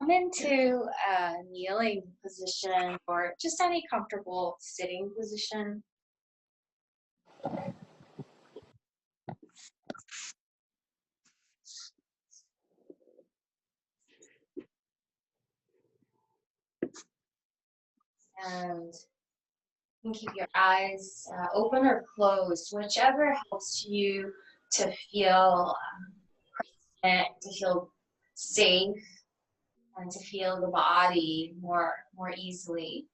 Come into a kneeling position or just any comfortable sitting position. And you can keep your eyes open or closed, whichever helps you to feel present, to feel safe, and to feel the body more easily.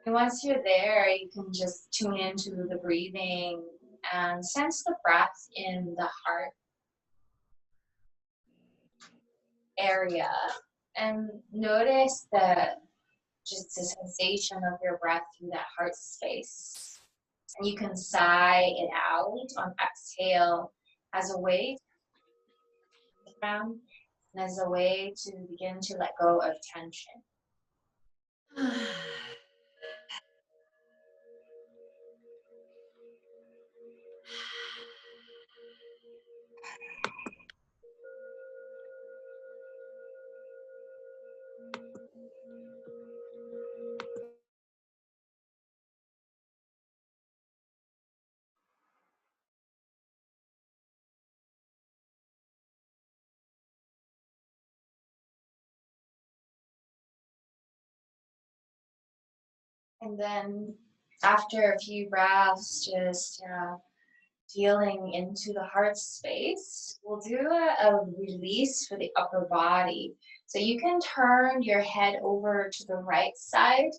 And once you're there, you can just tune into the breathing and sense the breath in the heart area, and notice just the sensation of your breath through that heart space. And you can sigh it out on exhale as a way to ground and as a way to begin to let go of tension. And then after a few breaths, just feeling into the heart space, we'll do a release for the upper body. So you can turn your head over to the right side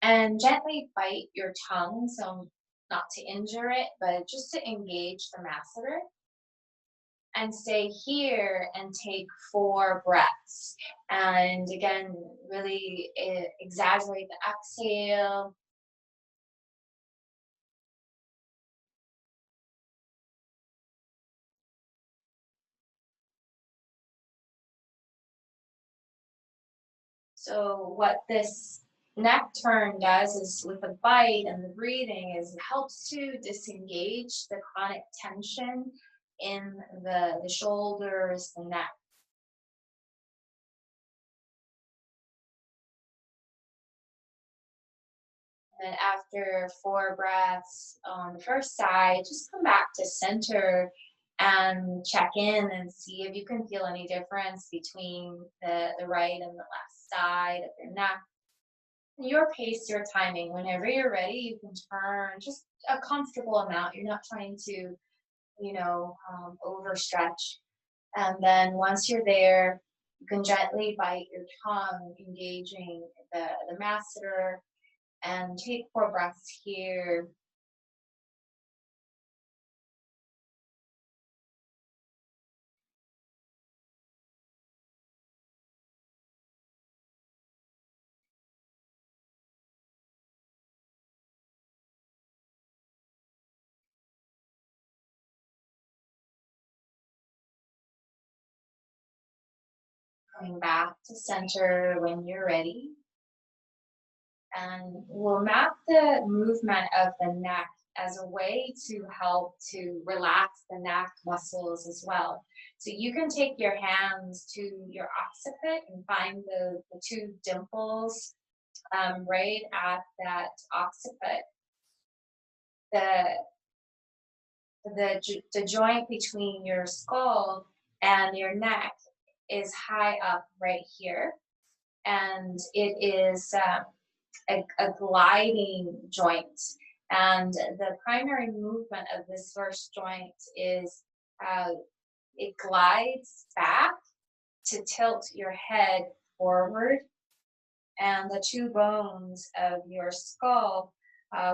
and gently bite your tongue, so not to injure it, but just to engage the masseter. And stay here and take 4 breaths. And again, really exaggerate the exhale. So what this neck turn does is, with the bite and the breathing, is it helps to disengage the chronic tension in the shoulders, the neck. And after 4 breaths on the first side, just come back to center and check in and see if you can feel any difference between the right and the left side of your neck. Your pace, your timing. Whenever you're ready, you can turn just a comfortable amount. You're not trying to, overstretch. And then once you're there, you can gently bite your tongue, engaging the masseter, and take 4 breaths here. Coming back to center when you're ready. And we'll map the movement of the neck as a way to help to relax the neck muscles as well. So you can take your hands to your occiput and find the 2 dimples right at that occiput. The, the joint between your skull and your neck is high up right here. And it is a gliding joint. And the primary movement of this first joint is it glides back to tilt your head forward. And the 2 bones of your skull,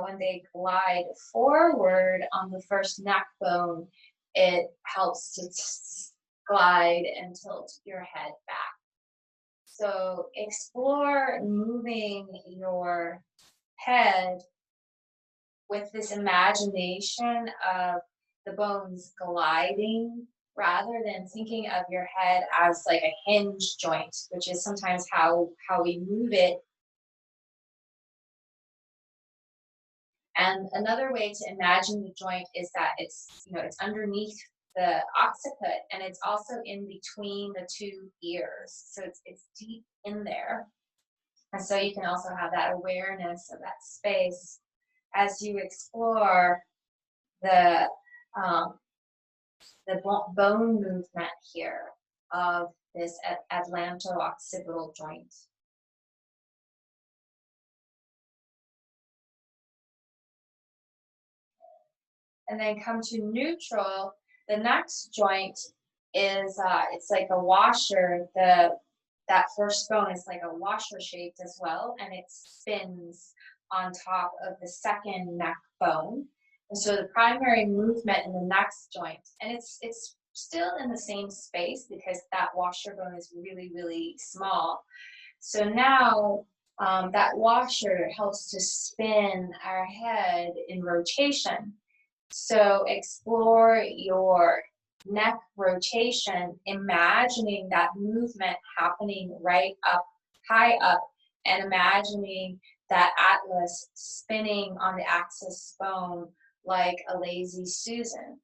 when they glide forward on the first neck bone, it helps to glide and tilt your head back. So explore moving your head with this imagination of the bones gliding, rather than thinking of your head as like a hinge joint, which is sometimes how we move it. And another way to imagine the joint is that it's underneath the occiput, and it's also in between the two ears. So it's deep in there. And so you can also have that awareness of that space as you explore the um, bone movement here of this atlanto-occipital joint. And then come to neutral. The next joint is it's like a washer. That first bone is like a washer shaped as well, and it spins on top of the second neck bone. And so the primary movement in the next joint, and it's still in the same space because that washer bone is really, really small. So now that washer helps to spin our head in rotation. So explore your neck rotation, imagining that movement happening right up, high up, and imagining that atlas spinning on the axis bone like a lazy Susan.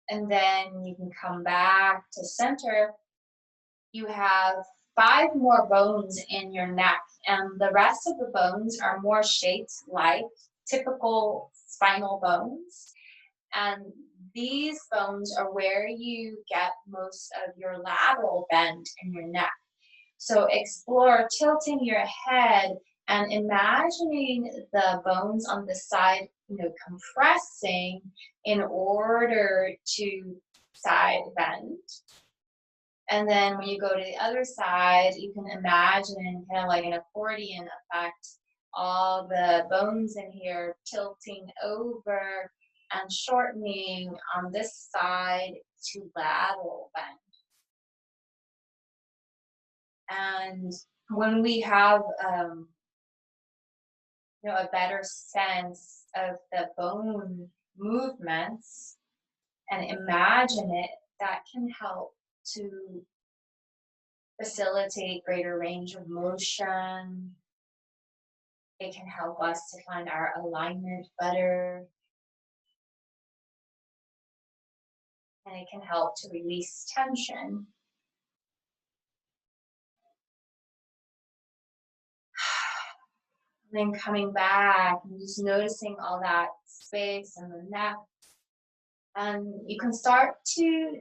And then you can come back to center. You have 5 more bones in your neck, and the rest of the bones are more shaped like typical spinal bones. And these bones are where you get most of your lateral bend in your neck. So explore tilting your head and imagining the bones on the side, compressing in order to side bend. And then when you go to the other side, you can imagine kind of like an accordion effect, all the bones in here tilting over and shortening on this side to lateral bend. And when we have a better sense of the bone movements and imagine it, that can help to facilitate greater range of motion. It can help us to find our alignment better. And it can help to release tension. And then coming back and just noticing all that space in the neck. And you can start to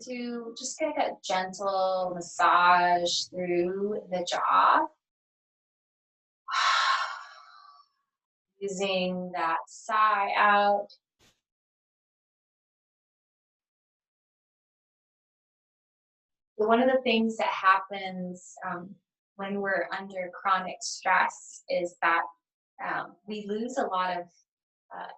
just get a gentle massage through the jaw. Using that sigh out. One of the things that happens when we're under chronic stress is that we lose a lot of uh,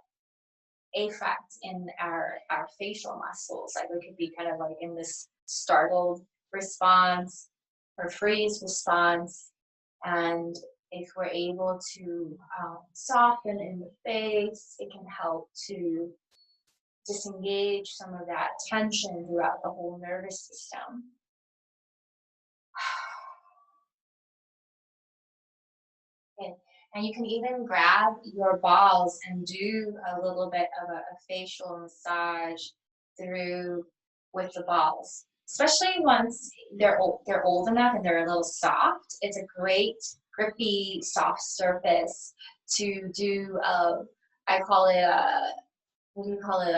affect in our facial muscles. Like we could be kind of like in this startled response or freeze response. And if we're able to soften in the face, it can help to disengage some of that tension throughout the whole nervous system. And you can even grab your balls and do a little bit of a facial massage through with the balls. Especially once they're old enough and they're a little soft, it's a great grippy soft surface to do. I call it a, what do you call it?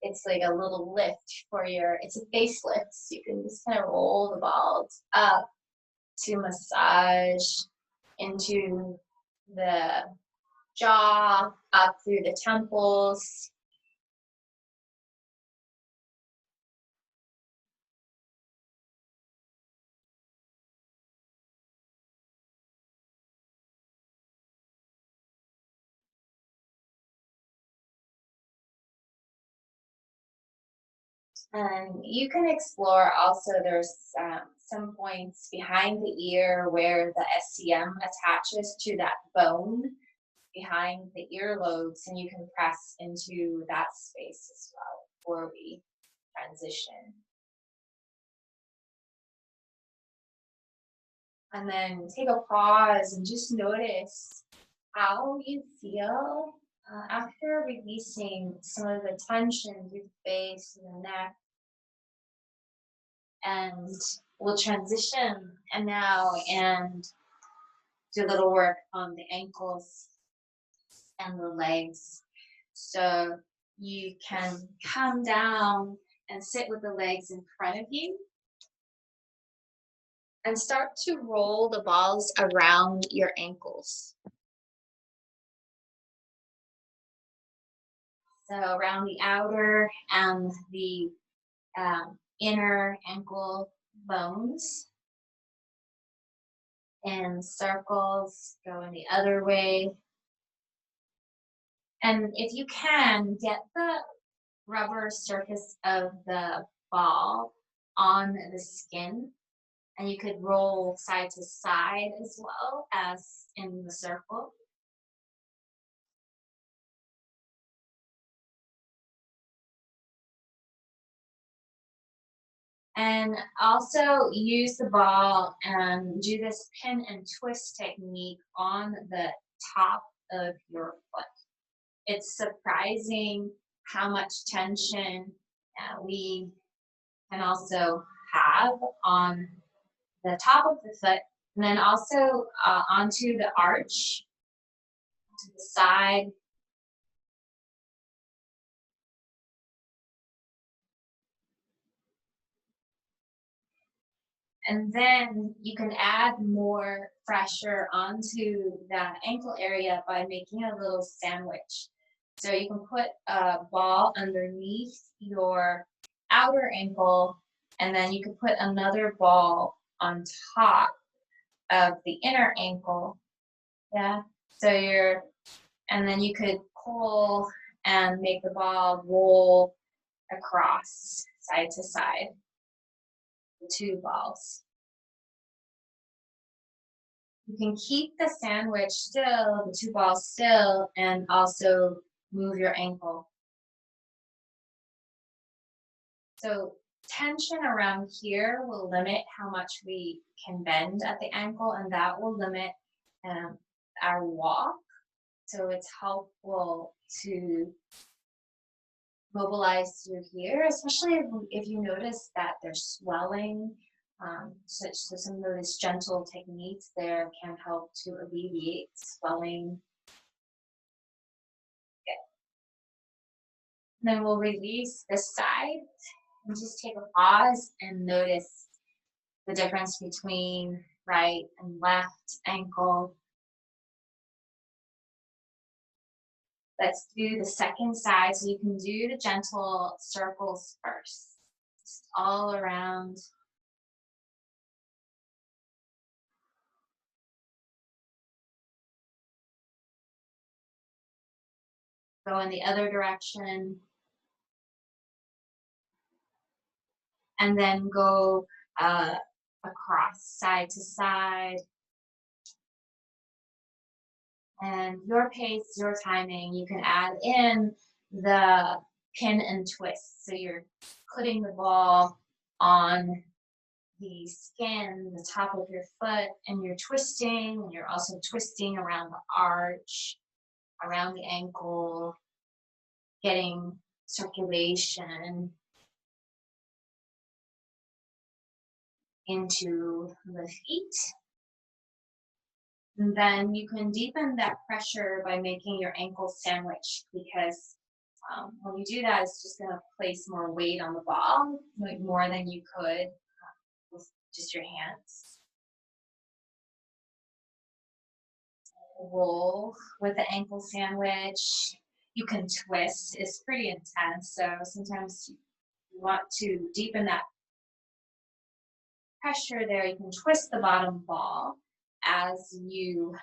It's like a little lift for it's a facelift. So you can just kind of roll the balls up to massage into the jaw, up through the temples. And you can explore also, there's some points behind the ear where the SCM attaches to that bone behind the earlobes, and you can press into that space as well before we transition. And then take a pause and just notice how you feel after releasing some of the tension through the face and the neck. And we'll transition and now and do a little work on the ankles and the legs. So you can come down and sit with the legs in front of you and start to roll the balls around your ankles. So around the outer and the inner ankle bones in circles, going the other way. And if you can, get the rubber surface of the ball on the skin, and you could roll side to side as well as in the circle. And also use the ball and do this pin and twist technique on the top of your foot. It's surprising how much tension we can also have on the top of the foot, and then also onto the arch, to the side. And then you can add more pressure onto that ankle area by making a little sandwich. So you can put a ball underneath your outer ankle, and then you can put another ball on top of the inner ankle. Yeah. So and then you could pull and make the ball roll across side to side, the two balls. You can keep the sandwich still, the two balls still, and also move your ankle. So tension around here will limit how much we can bend at the ankle, and that will limit our walk. So it's helpful to mobilize through here, especially if you notice that there's swelling. So some of those gentle techniques there can help to alleviate swelling. Okay. Then we'll release this side and just take a pause and notice the difference between right and left ankle. Let's do the second side. So you can do the gentle circles first, just all around. Go in the other direction. And then go across side to side. And your pace, your timing, you can add in the pin and twist. So you're putting the ball on the skin, the top of your foot, and you're twisting, and you're also twisting around the arch, around the ankle, getting circulation into the feet. And then you can deepen that pressure by making your ankle sandwich, because when you do that, it's just going to place more weight on the ball, like more than you could with just your hands. Roll with the ankle sandwich. You can twist. It's pretty intense, so sometimes you want to deepen that pressure there. You can twist the bottom ball as you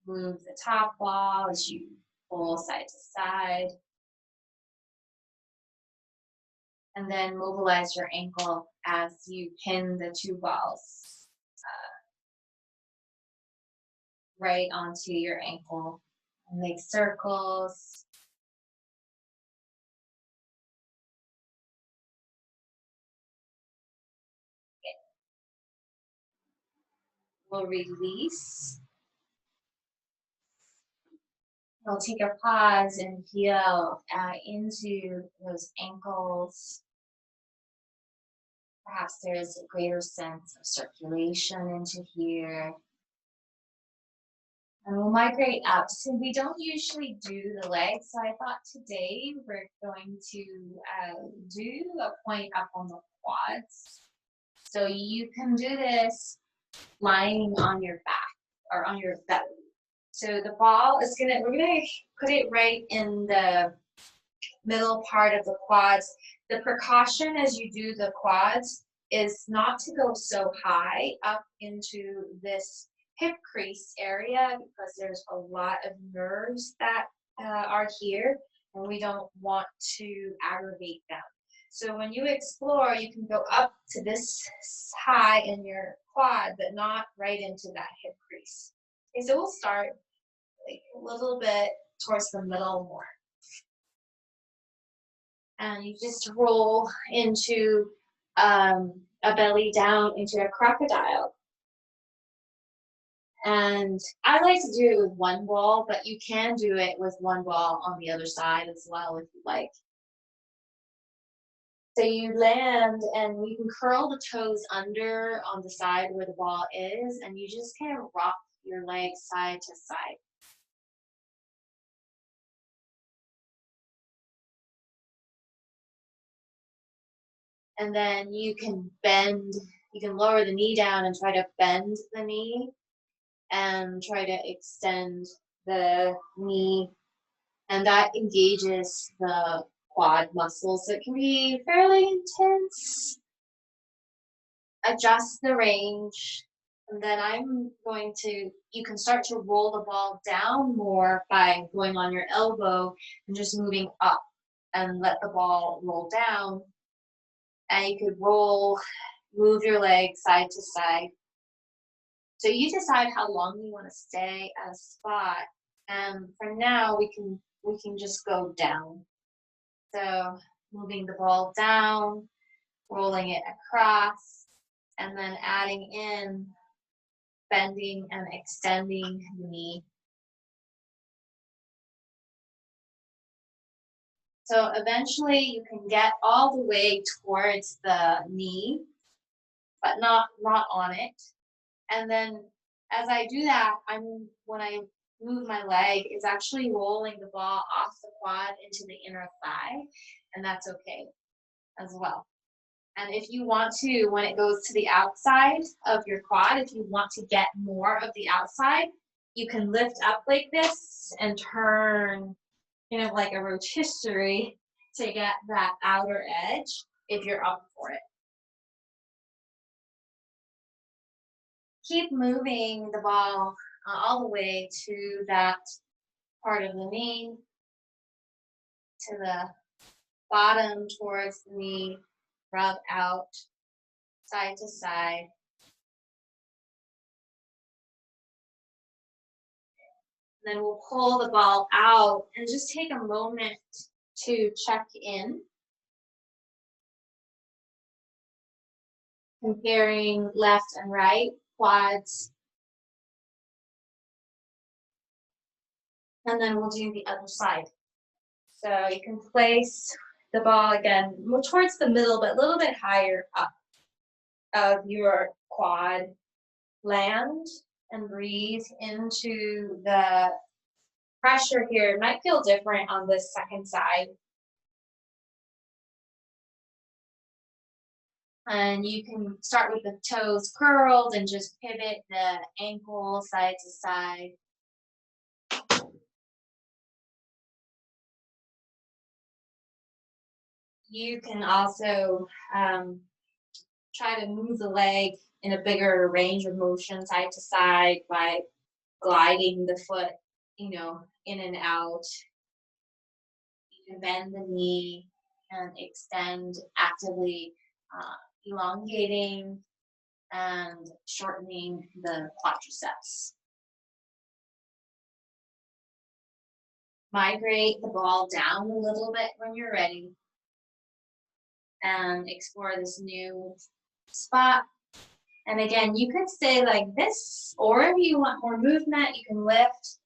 move the top ball, as you pull side to side. And then mobilize your ankle as you pin the two balls right onto your ankle. And make circles. We'll release. We'll take a pause and feel into those ankles. Perhaps there's a greater sense of circulation into here. And we'll migrate up. So we don't usually do the legs. So I thought today we're going to do a point up on the quads. So you can do this lying on your back or on your belly. So the ball is we're gonna put it right in the middle part of the quads. The precaution as you do the quads is not to go so high up into this hip crease area because there's a lot of nerves that are here and we don't want to aggravate them. So when you explore, you can go up to this high in your quad, but not right into that hip crease. Okay, so we'll start like a little bit towards the middle more. And you just roll into a belly down into a crocodile. And I like to do it with one ball, but you can do it with one ball on the other side as well if you like. So you land and you can curl the toes under on the side where the ball is, and you just kind of rock your legs side to side. And then you can lower the knee down and try to bend the knee and try to extend the knee. And that engages the quad muscles. So it can be fairly intense. Adjust the range. And then you can start to roll the ball down more by going on your elbow and just moving up and let the ball roll down. And you could move your legs side to side. So you decide how long you want to stay at a spot. And for now, we can just go down. So moving the ball down, rolling it across, and then adding in, bending and extending the knee. So eventually you can get all the way towards the knee, but not on it. And then as I do that, when I move my leg, it's actually rolling the ball off the quad into the inner thigh, and that's okay as well. And if you want to, when it goes to the outside of your quad, if you want to get more of the outside, you can lift up like this and turn, like a rotisserie to get that outer edge if you're up for it. Keep moving the ball all the way to that part of the knee, to the bottom towards the knee, rub out side to side. Then we'll pull the ball out and just take a moment to check in. Comparing left and right quads. And then we'll do the other side. So you can place the ball again more towards the middle, but a little bit higher up of your quad. Land and breathe into the pressure here. It might feel different on this second side. And you can start with the toes curled and just pivot the ankle side to side. You can also try to move the leg in a bigger range of motion side to side by gliding the foot, in and out. You can bend the knee and extend actively, elongating and shortening the quadriceps. Migrate the ball down a little bit when you're ready and explore this new spot. And again, you could stay like this, or if you want more movement, you can lift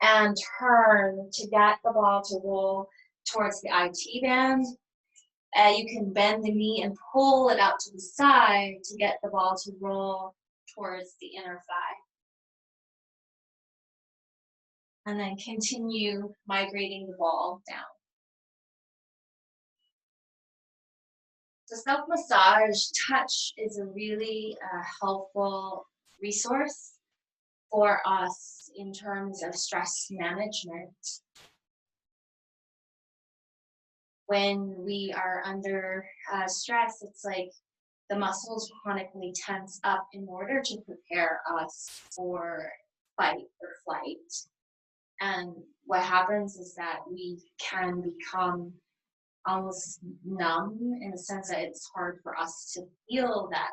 and turn to get the ball to roll towards the IT band. You can bend the knee and pull it out to the side to get the ball to roll towards the inner thigh. And then continue migrating the ball down. So self-massage touch is a really helpful resource for us in terms of stress management. When we are under stress, it's like the muscles chronically tense up in order to prepare us for fight or flight. And what happens is that we can become almost numb in the sense that it's hard for us to feel that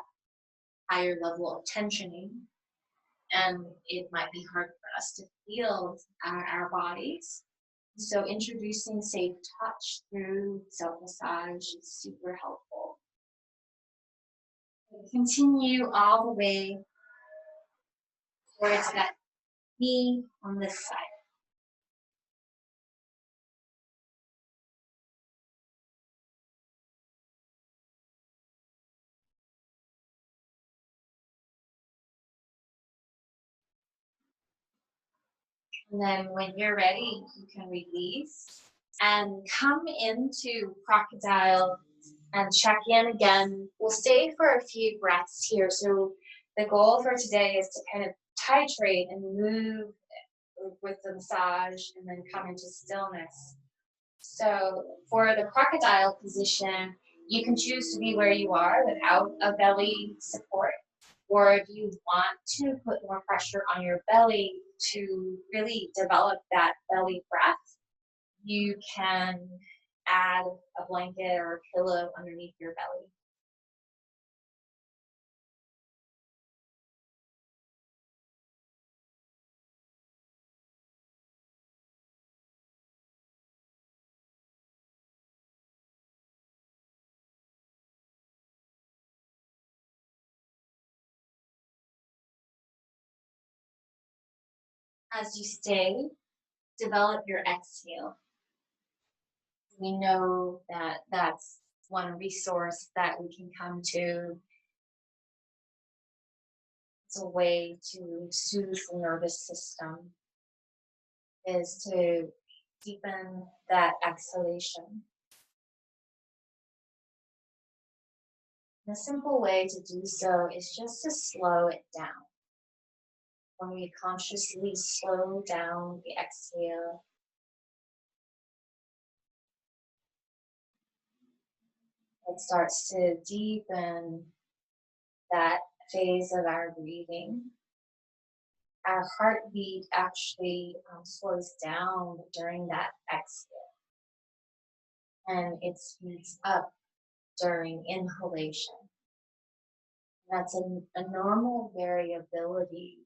higher level of tensioning. And it might be hard for us to feel our bodies. So introducing safe touch through self-massage is super helpful. Continue all the way towards that knee on this side. And then when you're ready, you can release and come into crocodile and check in again. We'll stay for a few breaths here. So the goal for today is to kind of titrate and move with the massage and then come into stillness. So for the crocodile position, you can choose to be where you are without a belly support. Or if you want to put more pressure on your belly to really develop that belly breath, you can add a blanket or a pillow underneath your belly. As you stay, develop your exhale. We know that that's one resource that we can come to. It's a way to soothe the nervous system, is to deepen that exhalation. And a simple way to do so is just to slow it down. When we consciously slow down the exhale, it starts to deepen that phase of our breathing. Our heartbeat actually slows down during that exhale, and it speeds up during inhalation. That's a normal variability.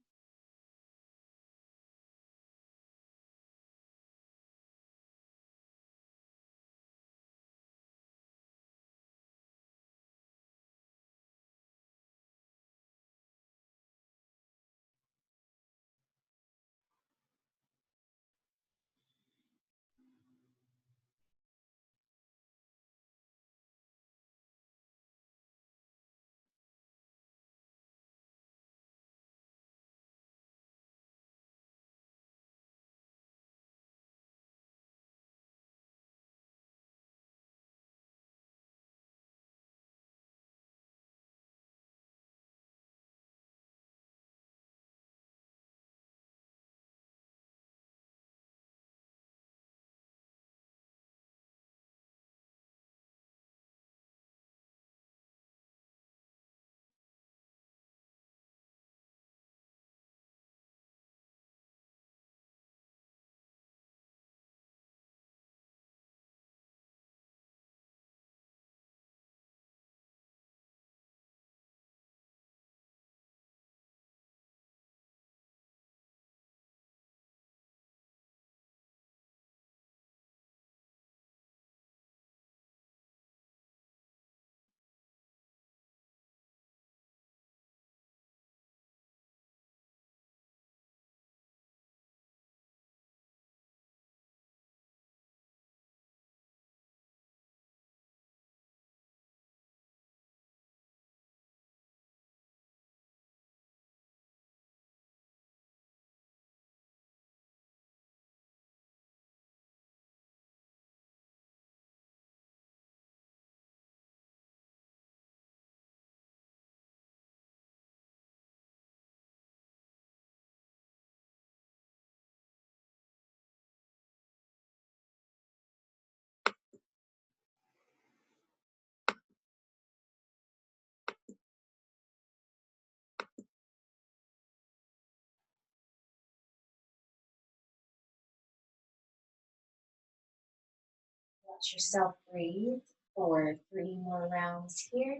Let yourself breathe for 3 more rounds here.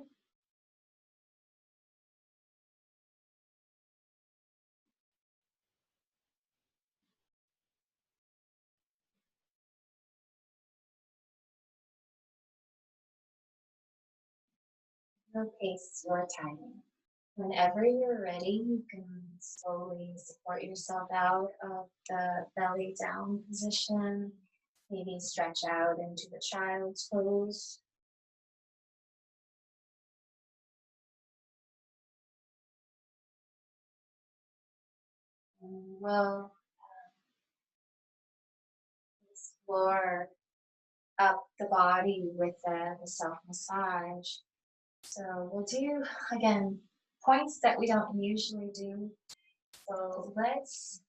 No pace or timing. Whenever you're ready, you can slowly support yourself out of the belly down position. Maybe stretch out into the child's pose. And we'll explore up the body with the self massage. So we'll do again points that we don't usually do. So let's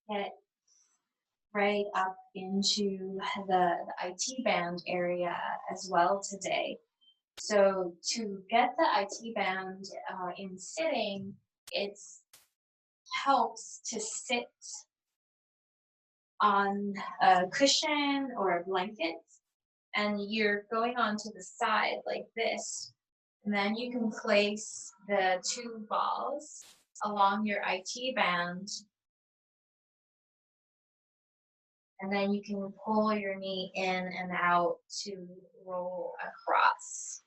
get right up into the IT band area as well today. So to get the IT band in sitting, it helps to sit on a cushion or a blanket, and you're going onto the side like this. And then you can place the two balls along your IT band, and then you can pull your knee in and out to roll across.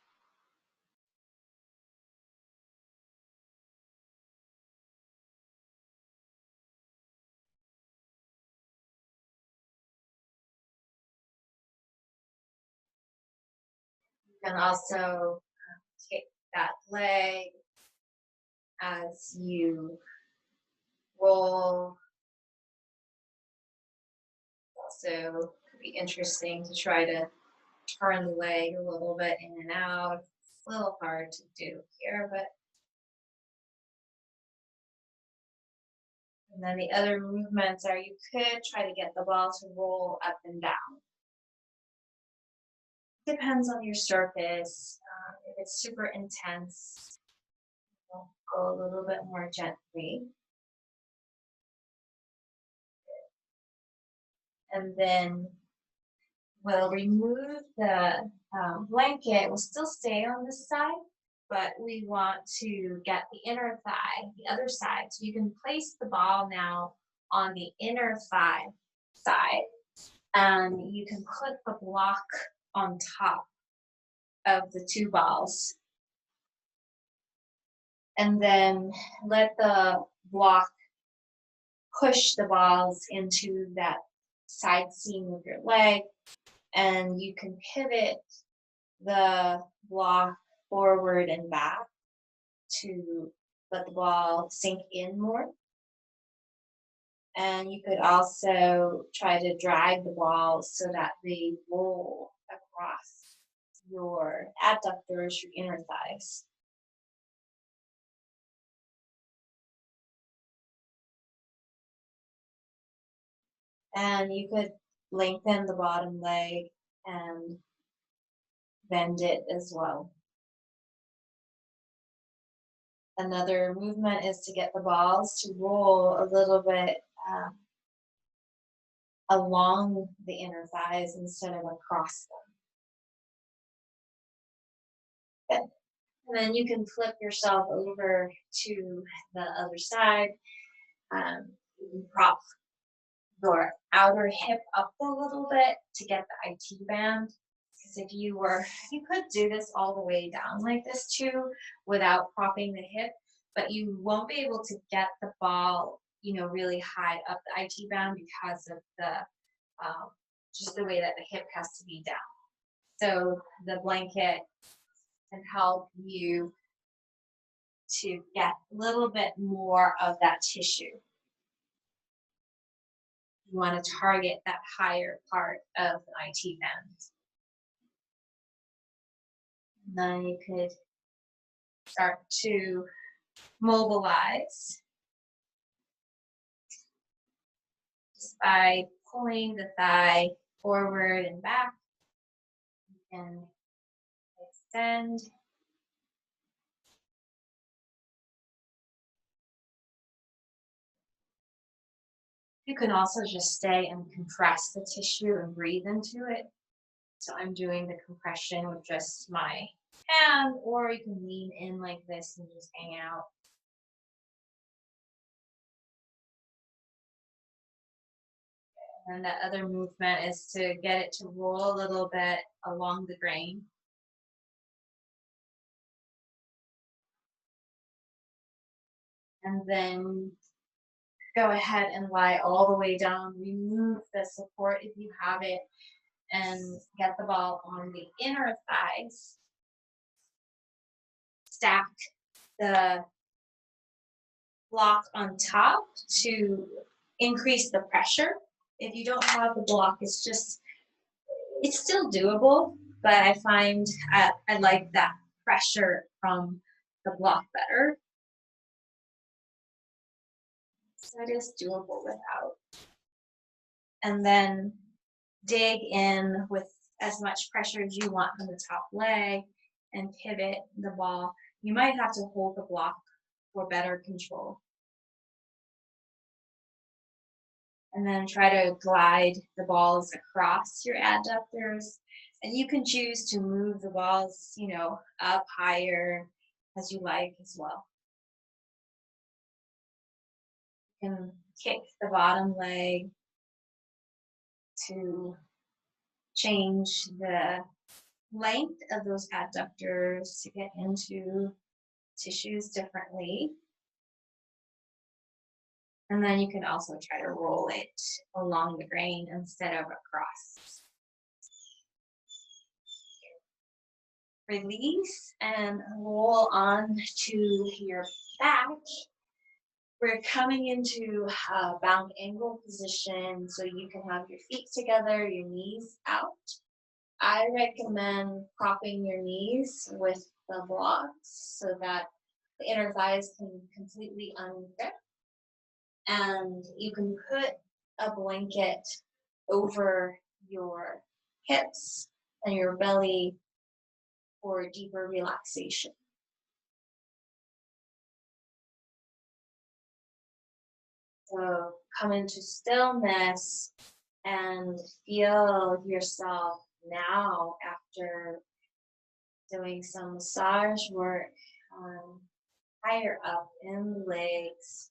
You can also kick that leg as you roll. Also, could be interesting to try to turn the leg a little bit in and out. It's a little hard to do here, but and then the other movements are you could try to get the ball to roll up and down. Depends on your surface. If it's super intense, we'll go a little bit more gently. And then we'll remove the blanket. We'll still stay on this side, but we want to get the inner thigh, the other side. So you can place the ball now on the inner thigh side, and you can put the block on top of the two balls. And then let the block push the balls into that side seam of your leg, and you can pivot the block forward and back to let the ball sink in more. And you could also try to drag the balls so that they roll across your adductors, your inner thighs. And you could lengthen the bottom leg and bend it as well. Another movement is to get the balls to roll a little bit along the inner thighs instead of across them. Good. And then you can flip yourself over to the other side. You can prop your outer hip up a little bit to get the IT band. Because if you could do this all the way down like this too without propping the hip, but you won't be able to get the ball, really high up the IT band because of the just the way that the hip has to be down. So the blanket can help you to get a little bit more of that tissue. You want to target that higher part of the IT band. And then you could start to mobilize just by pulling the thigh forward and back. You can extend. You can also just stay and compress the tissue and breathe into it. So I'm doing the compression with just my hand, or you can lean in like this and just hang out. And the other movement is to get it to roll a little bit along the grain. And then go ahead and lie all the way down. Remove the support if you have it, and get the ball on the inner thighs. Stack the block on top to increase the pressure. If you don't have the block, it's still doable, but I find I like that pressure from the block better. So it is doable without. And then dig in with as much pressure as you want from the top leg and pivot the ball. You might have to hold the block for better control. And then try to glide the balls across your adductors. And you can choose to move the balls, up higher as you like as well. You can kick the bottom leg to change the length of those adductors to get into tissues differently. And then you can also try to roll it along the grain instead of across. Release and roll on to your back. We're coming into a bound angle position so you can have your feet together, your knees out. I recommend propping your knees with the blocks so that the inner thighs can completely ungrip. And you can put a blanket over your hips and your belly for deeper relaxation. So come into stillness and feel yourself now after doing some massage work higher up in the legs.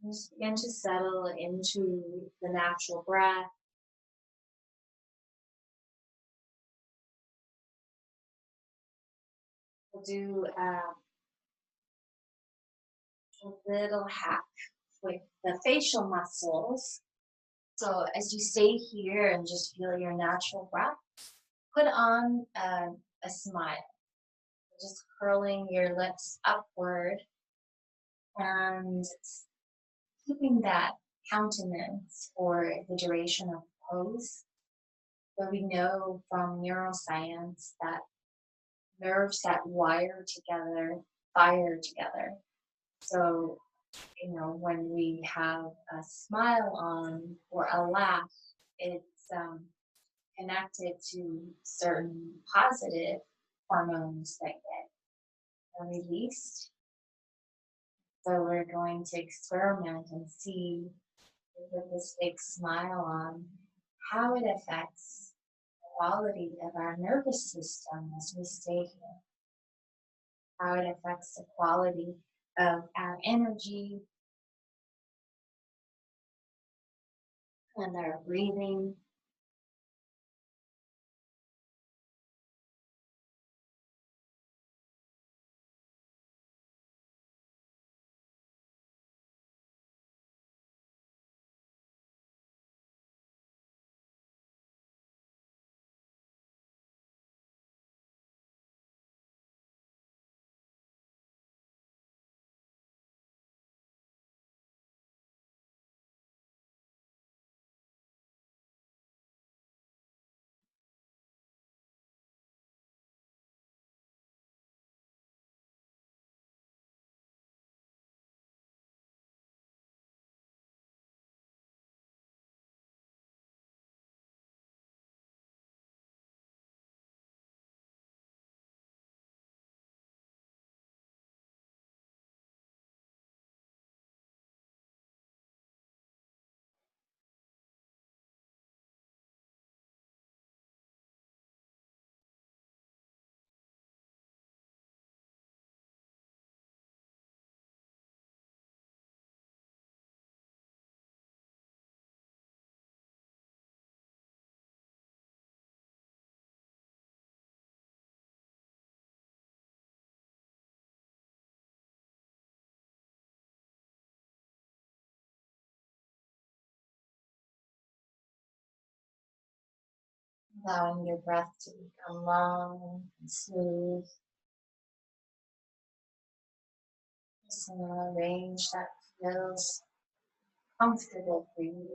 Just begin to settle into the natural breath. We'll do a little hack with the facial muscles. So as you stay here and just feel your natural breath, put on a smile, just curling your lips upward and keeping that countenance for the duration of the pose. But we know from neuroscience that nerves that wire together fire together. So, when we have a smile on or a laugh, it's connected to certain positive hormones that get released. So we're going to experiment and see with this big smile on how it affects the quality of our nervous system as we stay here, how it affects the quality of our energy and our breathing. allowing your breath to become long and smooth. Just in a range that feels comfortable for you.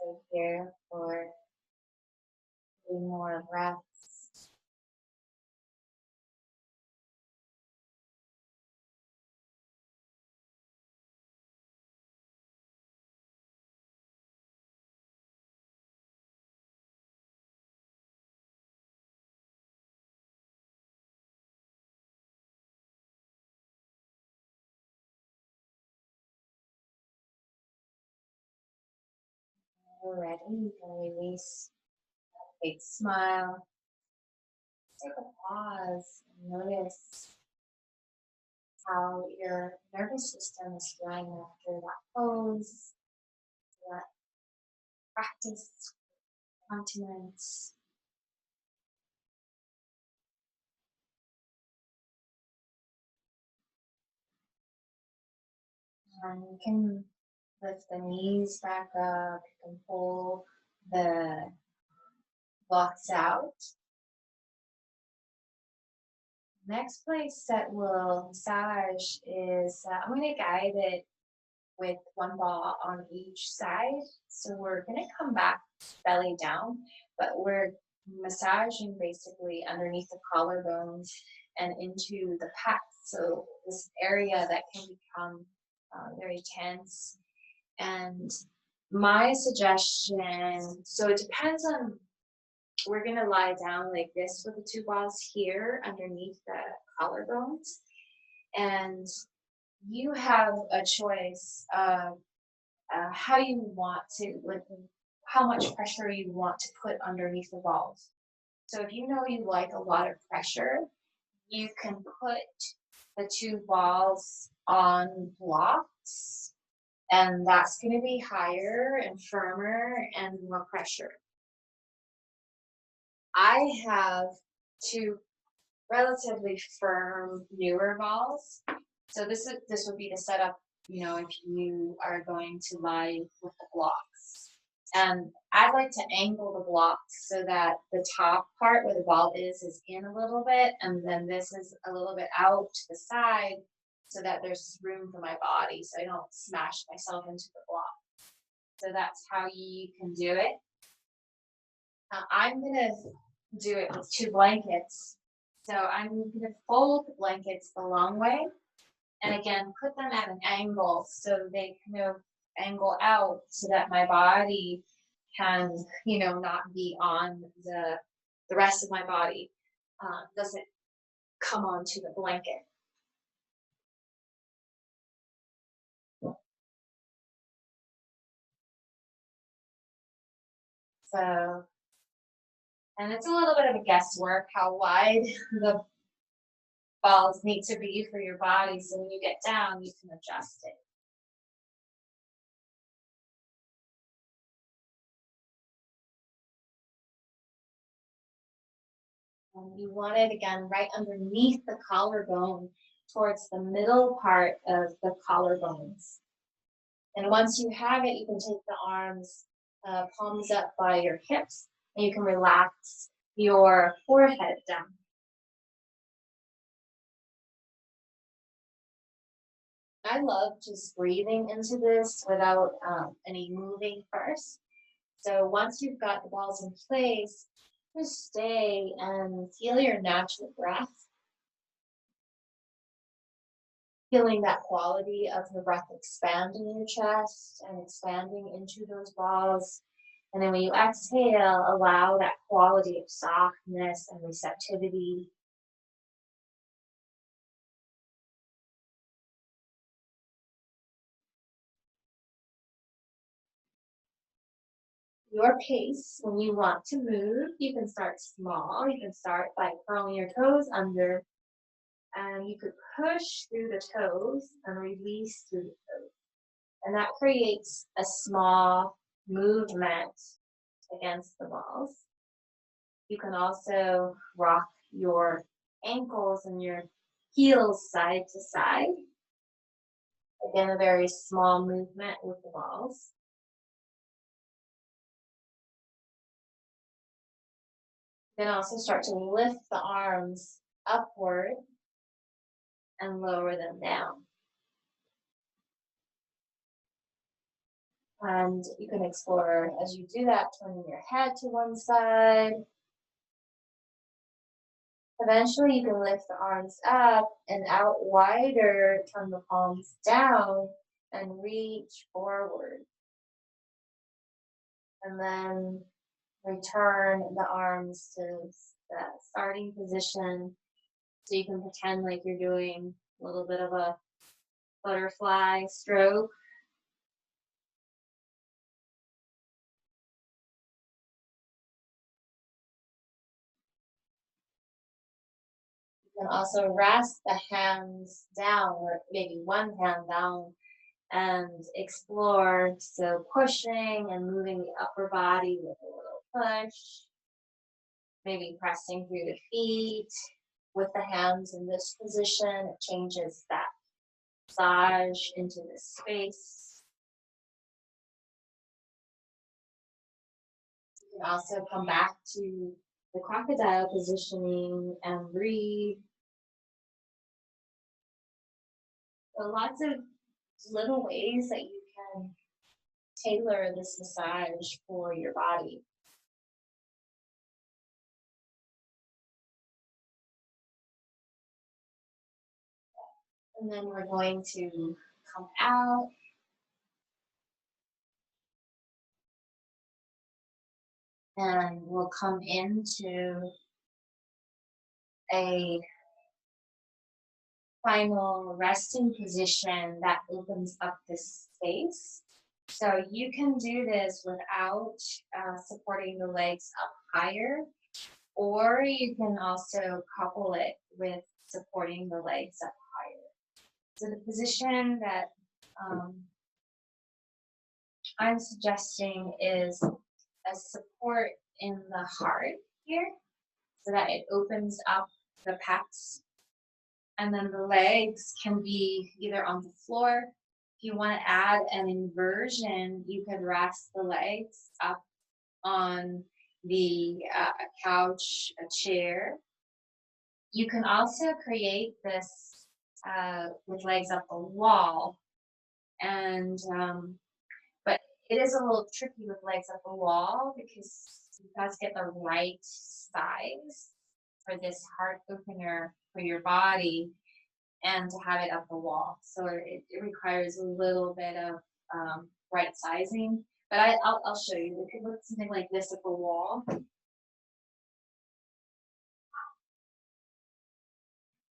So here for 3 more breaths. When you're ready, you can release a big smile. Take a pause and notice how your nervous system is feeling after that pose, that practice, continence. And you can lift the knees back up, you can pull the blocks out. Next place that we'll massage is I'm going to guide it with one ball on each side. So we're going to come back belly down, but we're massaging basically underneath the collarbones and into the pecs. So this area that can become very tense. And my suggestion, so it depends on, we're going to lie down like this with the 2 balls here underneath the collarbones. And you have a choice of how you want to, like, how much pressure you want to put underneath the balls. So if you know you like a lot of pressure, you can put the 2 balls on blocks, and that's going to be higher and firmer and more pressure. I have 2 relatively firm newer balls. So this would be the setup, if you are going to lie with the blocks. And I like to angle the blocks so that the top part where the ball is in a little bit, and then this is a little bit out to the side so that there's room for my body so I don't smash myself into the block. So that's how you can do it. I'm gonna do it with 2 blankets. So I'm gonna fold the blankets the long way, and again, put them at an angle so they kind of angle out so that my body can, not be on the rest of my body, doesn't come onto the blanket. So, and it's a little bit of a guesswork how wide the balls need to be for your body. So when you get down, you can adjust it. And you want it again right underneath the collarbone towards the middle part of the collarbones. And once you have it, you can take the arms, palms up by your hips, and you can relax your forehead down. I love just breathing into this without any moving first. So once you've got the balls in place, just stay and feel your natural breath. Feeling that quality of the breath expanding your chest and expanding into those balls. And then when you exhale, allow that quality of softness and receptivity your pace. When you want to move, you can start small. You can start by curling your toes under, and you could push through the toes and release through the toes. And that creates a small movement against the balls. You can also rock your ankles and your heels side to side. Again, a very small movement with the balls. Then also start to lift the arms upward and lower them down. And you can explore as you do that, turning your head to one side. Eventually, you can lift the arms up and out wider, turn the palms down, and reach forward. And then return the arms to that starting position. So you can pretend like you're doing a little bit of a butterfly stroke. You can also rest the hands down, or maybe one hand down, and explore. So pushing and moving the upper body with a little push, maybe pressing through the feet with the hands in this position. It changes that massage into this space. You can also come back to the crocodile positioning and breathe. So lots of little ways that you can tailor this massage for your body. And then we're going to come out and we'll come into a final resting position that opens up this space. So you can do this without supporting the legs up higher, or you can also couple it with supporting the legs up higher. So the position that I'm suggesting is a support in the heart here, so that it opens up the pecs. And then the legs can be either on the floor. If you want to add an inversion, you could rest the legs up on the couch, a chair. You can also create this with legs up the wall. And but it is a little tricky with legs up the wall because you got to get the right size for this heart opener for your body and to have it up the wall. So it requires a little bit of right sizing. But I'll show you. It could look something like this at the wall.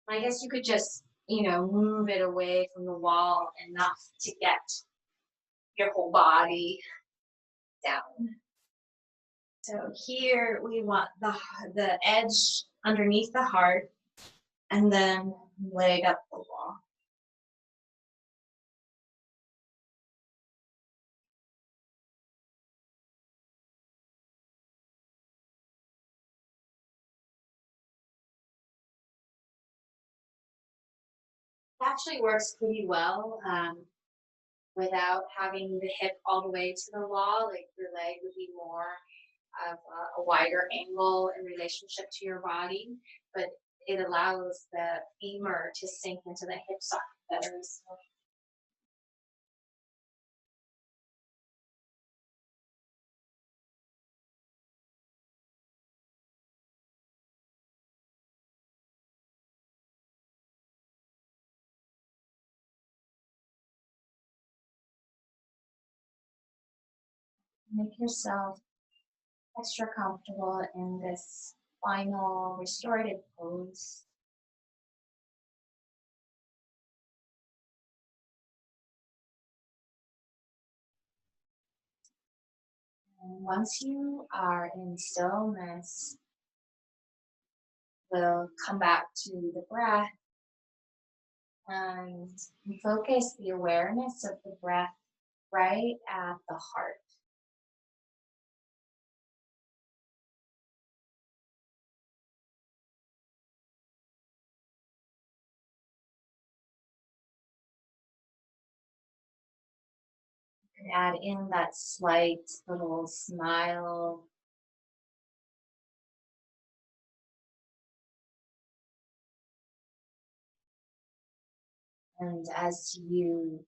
I guess you could just, move it away from the wall enough to get your whole body down. So here we want the edge underneath the heart and then leg up the wall. It actually works pretty well without having the hip all the way to the wall. Like your leg would be more of a wider angle in relationship to your body, but it allows the femur to sink into the hip socket better. So make yourself extra comfortable in this final restorative pose. And once you are in stillness, we'll come back to the breath and focus the awareness of the breath right at the heart. And add in that slight little smile. And as you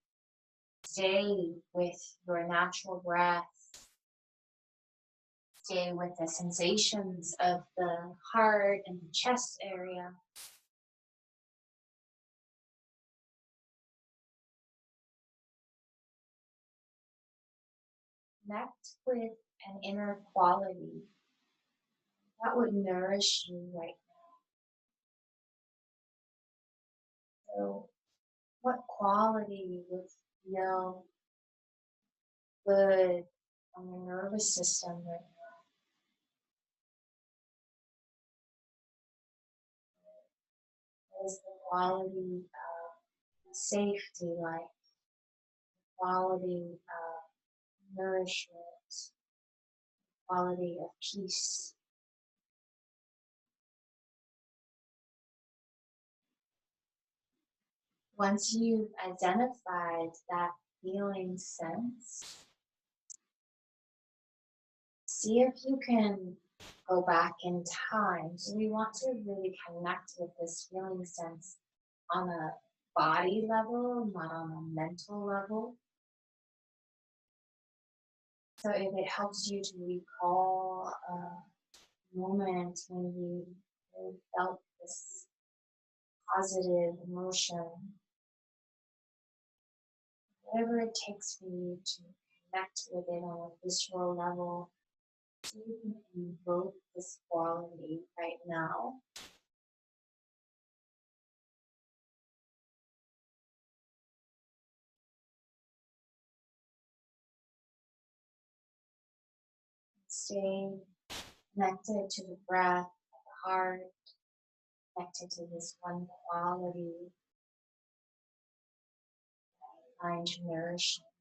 stay with your natural breath, stay with the sensations of the heart and the chest area, connect with an inner quality that would nourish you right now. So, what quality would feel good on your nervous system right now? What is the quality of safety like? Quality of nourishment, quality of peace. Once you've identified that feeling sense, see if you can go back in time. So we want to really connect with this feeling sense on a body level, not on a mental level. So if it helps you to recall a moment when you really felt this positive emotion, whatever it takes for you to connect with it on a visceral level, so you can invoke this quality right now. Stay connected to the breath, the heart, connected to this one quality, find nourishment.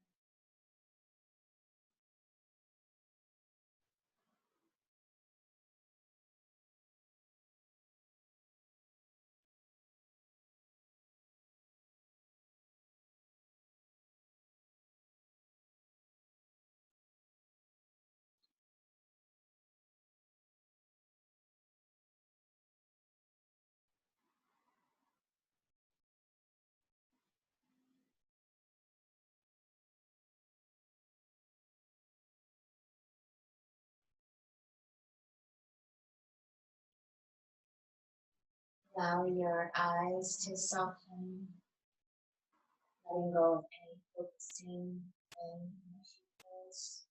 Allow your eyes to soften, letting go of any focusing in your pupils,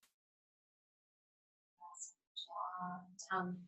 jaw, tongue.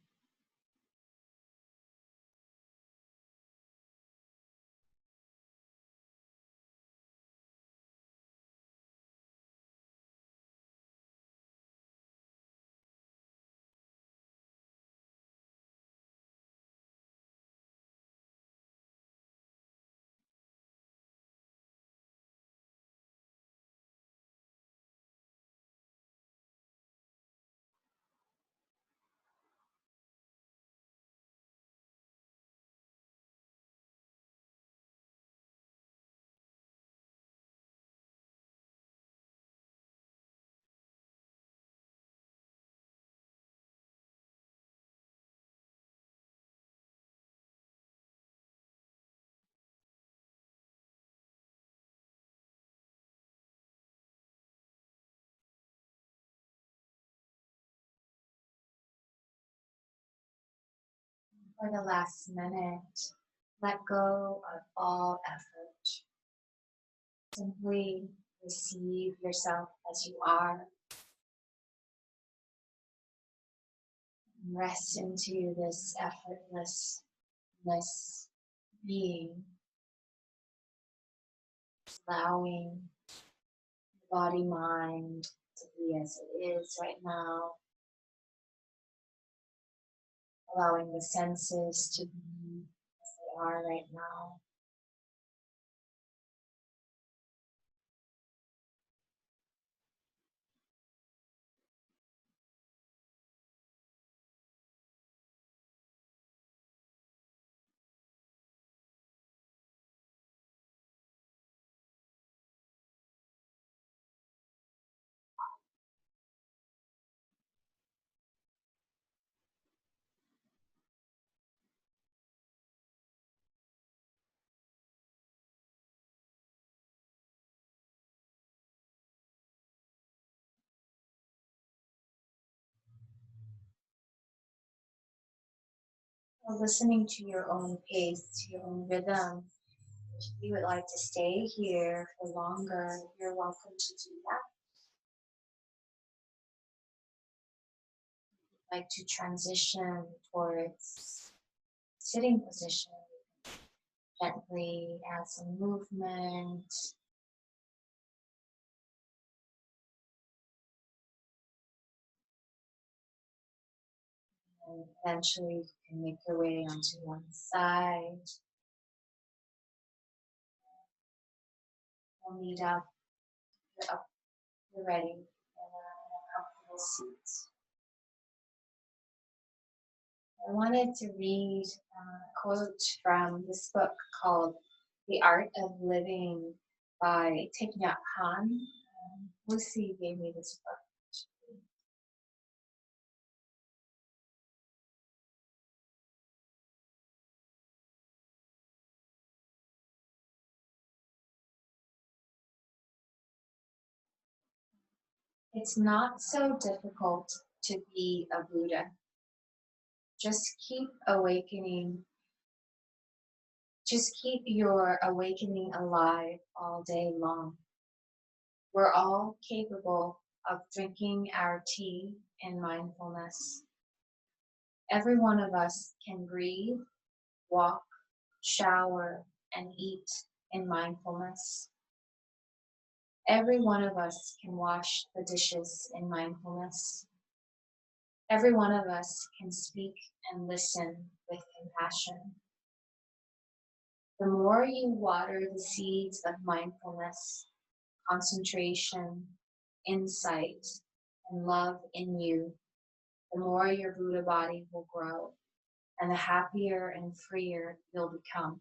For the last minute, let go of all effort. Simply receive yourself as you are. Rest into this effortlessness being, allowing the body mind to be be as it is right now, allowing the senses to be as they are right now. Listening to your own pace, to your own rhythm. If you would like to stay here for longer, you're welcome to do that. Like to transition towards sitting position, gently add some movement. And eventually you can make your way onto one side. We'll meet up, you're ready in a comfortable seat. I wanted to read a quote from this book called The Art of Living by Thich Nhat Hanh. Lucy gave me this book. It's not so difficult to be a Buddha. Just keep awakening. Just keep your awakening alive all day long. We're all capable of drinking our tea in mindfulness. Every one of us can breathe, walk, shower, and eat in mindfulness. Every one of us can wash the dishes in mindfulness. Every one of us can speak and listen with compassion. The more you water the seeds of mindfulness, concentration, insight, and love in you, the more your Buddha body will grow, and the happier and freer you'll become.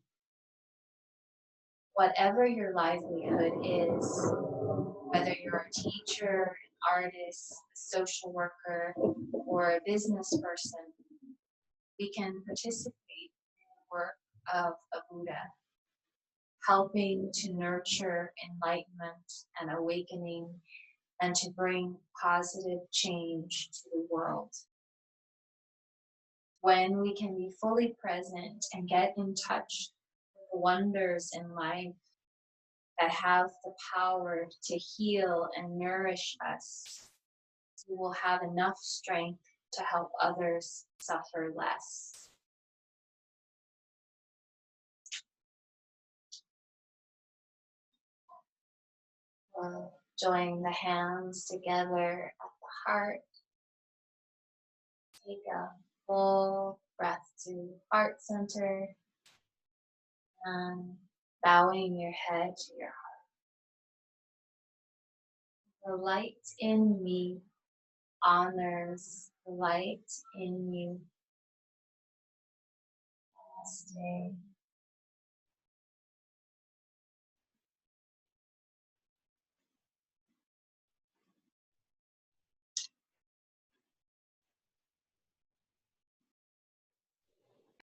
Whatever your livelihood is, whether you're a teacher, an artist, a social worker, or a business person, we can participate in the work of a Buddha, helping to nurture enlightenment and awakening and to bring positive change to the world. When we can be fully present and get in touch with the wonders in life that have the power to heal and nourish us, we will have enough strength to help others suffer less. We'll join the hands together at the heart. Take a full breath to heart center and bowing your head to your heart. The light in me honors the light in you. Namaste.